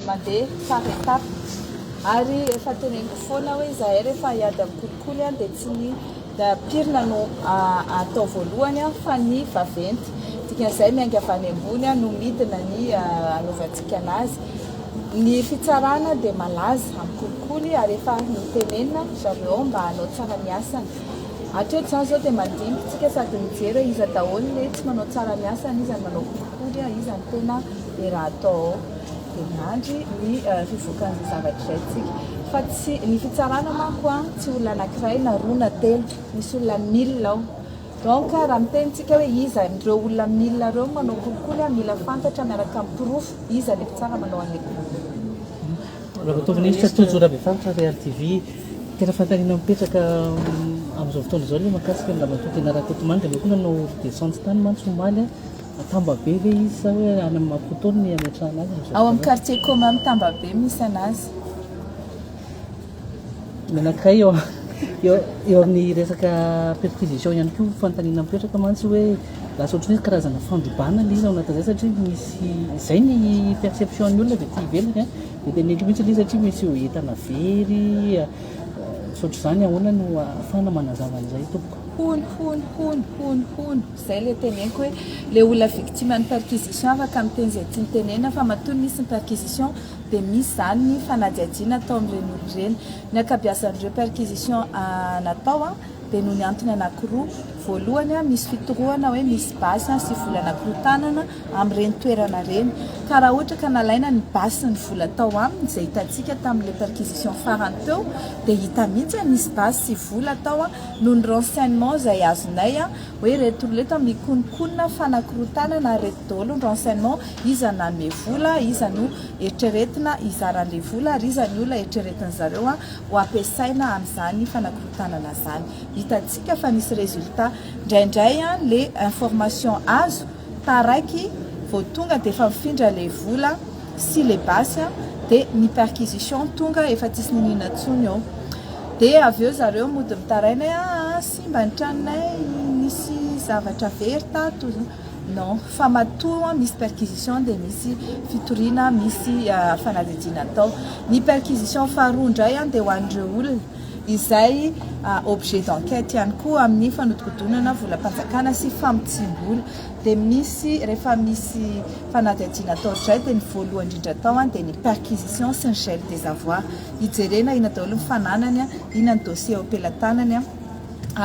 mandeha par étape ary efa teneniko foana hoe zahay rehefa hiady amin'ny kolikoly a dia tsy ny pirina no atao voalohany a fa ny vaventy dikan'izay miainga avy any ambony a no midina ny anaovantsika anazy ny fitsarana dia malaza amin'ny kolikoly ary efa nitenenina zareo mba hanao tsara ny asany hatreto zany zao dia mandiniky sady mijery iza daholo le tsy manao tsara ny asany izy manao kolikoly a izy ny tena le raha atao dia miandry ny fivoakan'izay zavatra izay tsika fa tsy ny fitsarana manko a tsy olona anankiray na roa na telo misy olona 1000 ao donc raha mitenitsika hoe iza ireo olona 1000 reo manao kolikoly a mila fantatra miaraka amin'ny pirofo iza le tsara manao an'ilay kolikoly. Raha tovin'isitra tojora Befaritra Real TV tena fantanina mipetraka amin'izao fotoana izao le makasika ny lamatotena Rakotomanga dia koa nanao descente tany Mantsomaly Tambabe ve izy sa hoe any amin'ny Mampotony ny ametrahana azy ao amin'ny quartier commun amin'ny Tambabe misy anazy menakay eo amin'ny resaka perquisition ihany koa fantanina mipetraka mantsy hoe lasa ohatran'ny hoe karazana fandrobana le izy ao anatin'izay satria misy izay ny perception ny olona dia tia ivelany dia teneniko mihitsy le satria misy entana very sotr'izany ahoana no ahafana manazava an'izay tompoko hony zay le teneniko hoe le olona victime ny perquisition afaka miteny izay tsy nitenena fa matony misy ny perquisition dia misy zany ny fanadiadiana atao amin'ireny olo ireny ny akabiazan'ireo perquisition natao a dia noho ny antony anankiroa voalohany a misy fitorohana hoe misy basy sy vola anankiroa tanana amin'ireny toerana reny ka raha ohatra ka nalaina ny basy ny vola tao aminy izay hitantsika tamin'ilay perquisition farany teo dia hita mihitsy misy basy sy vola tao a noho ny renseignement izay azonay a hoe reto leto mikonikonina fa anankiroa tanana reto daholo ny renseignement iza nanome vola iza no eritreretina izaran'ilay vola ary iza ny olona eritreretin' zareo a ho ampiasaina amin'izany fanankiroa tanana zany hitantsika fa nisy résultat indraindray a le information azo taraiky vao tonga dia efa mifindra le vola sy le basy a dia ny perquisition tonga efa tsisy ninina tsony ao dia avy eo zareo mody mitaraina simba ny tranonay misy zavatra very tato non fa matoa misy perquisition dia misy fitoriana misy fanadihadiana atao ny perquisition faharoa indray a dia ho an'ireo olona izay objet d'enquête ihany koa amin'ny fanodikodonana volam-panjakana sy famotsim-bola dia misy rehefa misy fanadihadiana atao indray dia ny voalohany indrindra atao dia ny perquisition sy ny gel des avoirs hijerena inona daholo ny fananany inona ny dossier ao ampelantanany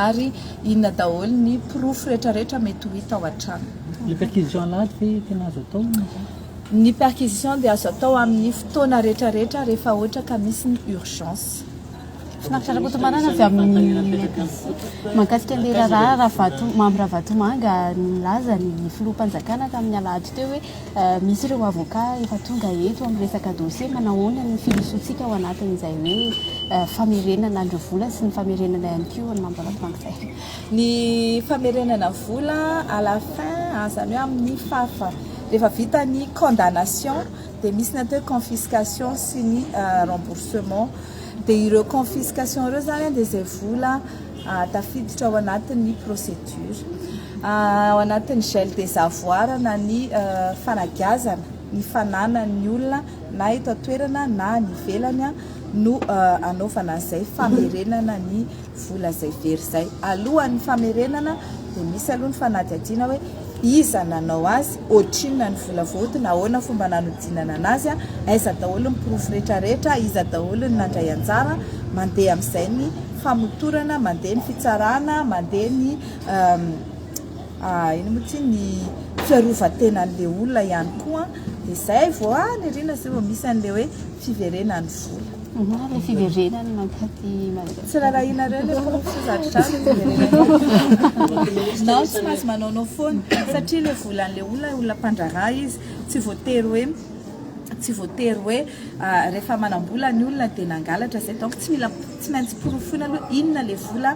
ary inona daholo ny pirofo rehetrarehetra mety ho hita ao an-trano. Le perquisition alahady ve tena azo atao? Ny perquisition dia azo atao amin'ny fotoana rehetrarehetra rehefa ohatra ka misy ny urgence. Finaritra Rakotomanana avy amin'ny mahakasika le raharaha membre Rakotomanga nilaza ny filoham-panjakana tamin'ny alahady teo hoe misy ireo avocat efa tonga eto amin'ny resaka dossier manahoana ny filosoantsika ao anatin'izay hoe famerenana andro vola sy ny famerenana ihany koa ny membre Rakotomanga izay. Ny famerenana vola à la fin azany hoe amin'ny fafa rehefa vita ny condamnation dia misy ny atao confiscation sy ny remboursement dia ireo confiscation ireo zany dia izay vola tafiditra ao anatin'ny procédure ao anatin'ny gel des avoirs na ny fanagiazana ny fananan'ny olona na eto atoerana na ny ivelany no anaovana an'izay famerenana ny vola izay very izay alohan'ny famerenana dia misy aloha ny fanadihadiana hoe iza nanao azy ohatrinona ny vola votina ahoana fomba nanodinana anazy aiza daholo ny pirofo rehetrarehetra iza daholo ny nandray anjara mandeha amin'izay ny famotorana mandeha ny fitsarana mandeha ny ino motsy ny fiarovatenan'ilay olona ihany koa dia izay vao ny rina izay vao misy an'ilay hoe fiverenan'ny vola. Le fiverenany mankati tsy rarahina reo le fizatrany non tsy maintsy manaonao foana satria le volan'ilay olona mpandraharaha izy tsy voatery hoe rehefa manambola ny olona dia nangalatra izay donc tsy maintsy pirofona aloha inona le vola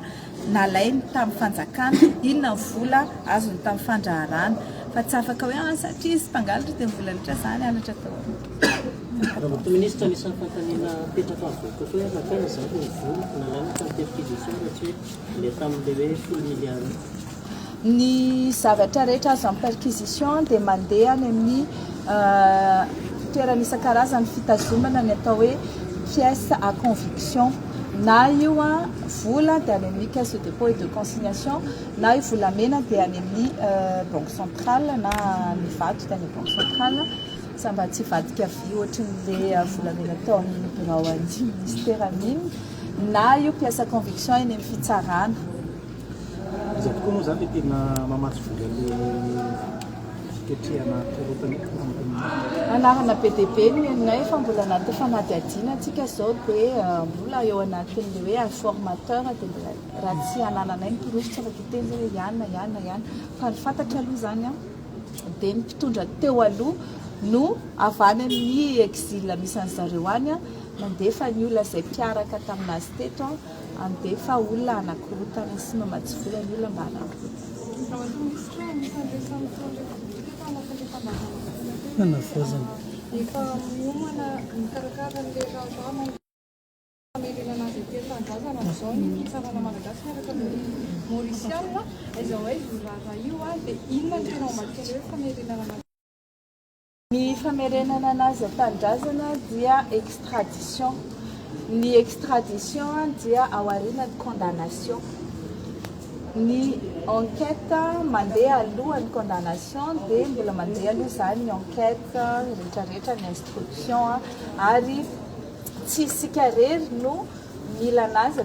nalainy tamin'ny fanjakana inona ny vola azony tamin'ny fandraharana fa tsy afaka hoe satria izy mpangalatra dia vola loatra zany alatra tao. Raha ministra anisany fantanina petraka avoaka hoe nakana izany ny vola nalaina tamin'ny perquisition raha tsy hoe le tamin'ilay hoe 10 milliards. Ny zavatra rehetra azo amin'ny perquisition dia mandeha any amin'ny toerana isan-karazany fitazomana ny atao hoe pièce à conviction na io a vola dia any amin'ny caisse de dépôt et de consignation na io volamena dia any amin'ny banque centrale na ny vato dia any banque centrale sa mba tsy vadika vy ohatran'le volamena tao amin'ny birao an'ny ministère miny na io pièce à conviction eny amin'ny fitsarana. Izy tokoa moa zany le tena mamatsy vola le fiketrehana korotana anarana PDB ny fa mbola anaty fanadihadiana antsika zao dia mbola eo anatin'le hoe informateur dia mbola raha tsy anananay mpiroso tsy afaka hiteny hoe ihany fa ny fantatra aloha zany a dia ny mpitondra teo aloha no avany amin'ny exil misy an'zareo any a mandefa ny olona izay mpiaraka taminazy teto andefa olona anakorotana sy mamatsy vola ny olona mba nanavozana efa miomana mikarakara n'le raha famerenana azy aty an-tanindrazana amin'izao ny fitsarana malagasy miaraka amin'ny maorisiana izao hoe zorara io a dia inona ny tena omadika le hoe famerenana ny famerenana anazy an-tanindrazana dia extradition. Ny extradition dia aorianany condamnation. Ny enquête mandeha alohan'ny condamnation dia mbola mandeha aloha zany ny enquête rehetrarehetra ny instruction ary tsy isika rery no mila anazy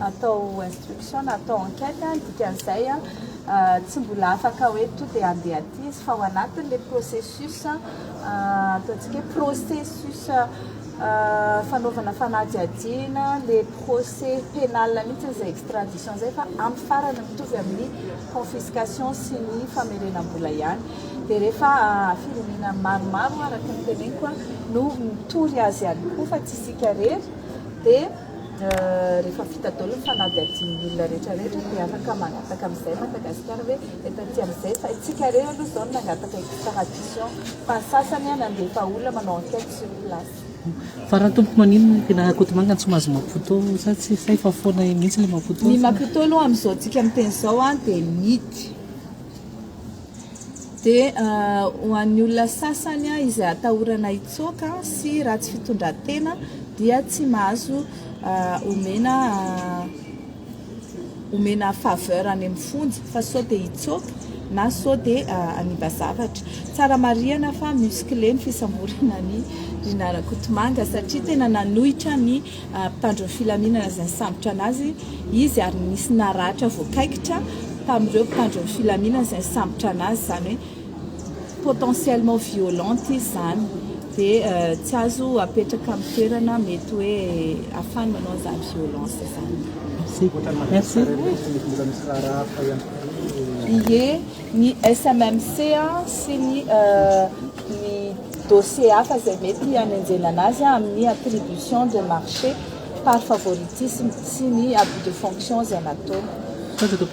atao instruction na atao enquête dikan'izay tsy mbola afaka hoe to dia andeha aty izy fa ao anatin'le processus ataontsika hoe processus fanaovana fanadihadiana le procès pénal mihitsy izay extradition zay fa amin'ny farany mitovy amin'ny confiscation sy ny famerenam-bola ihany dia rehefa firenena maromaro araka ny teneniko no mitory azy ihany koa fa tsy isika rery dia rehefa vita daholo ny fanadihadian'ny olona rehetrarehetra dia afaka mangataka amin'izay Madagasikara hoe etanty amin'izay fa itsika rery aloha zao nangataka extradition fa ny sasany nandefa olona manao enquête sur place. fa raha tompo manino tena kotomanga tsy mahazo Maputo sa tsy say fa foana mihitsy le Maputo ny Maputo aloha amin'izao tsika miteny zao dia mity dia ho an'ny olona sasany izay atahorana hitsoaka sy ratsy fitondran-tena dia tsy mahazo omena faveur any amin'ny fonjy fa sao dia hitsoaka na sao dia animba zavatra tsara marihana fa musclé ny fisamborana ny rinara kotomanga satria tena nanohitra ny mpitandro ny filaminana izay nisambotra anazy izy ary nisy naratra voakaikitra tamin'ireo mpitandro ny filaminana izay nisambotra anazy zany hoe potentiellement violente izy zany dia tsy azo apetraka amin'ny toerana mety hoe afany manao zany violence zany. Merci. Ie ny SMMC sy ny dossier hafa izay mety hanenjena anazy amin'ny attribution de marché par favoritisme sy ny abus de fonction izay nataony.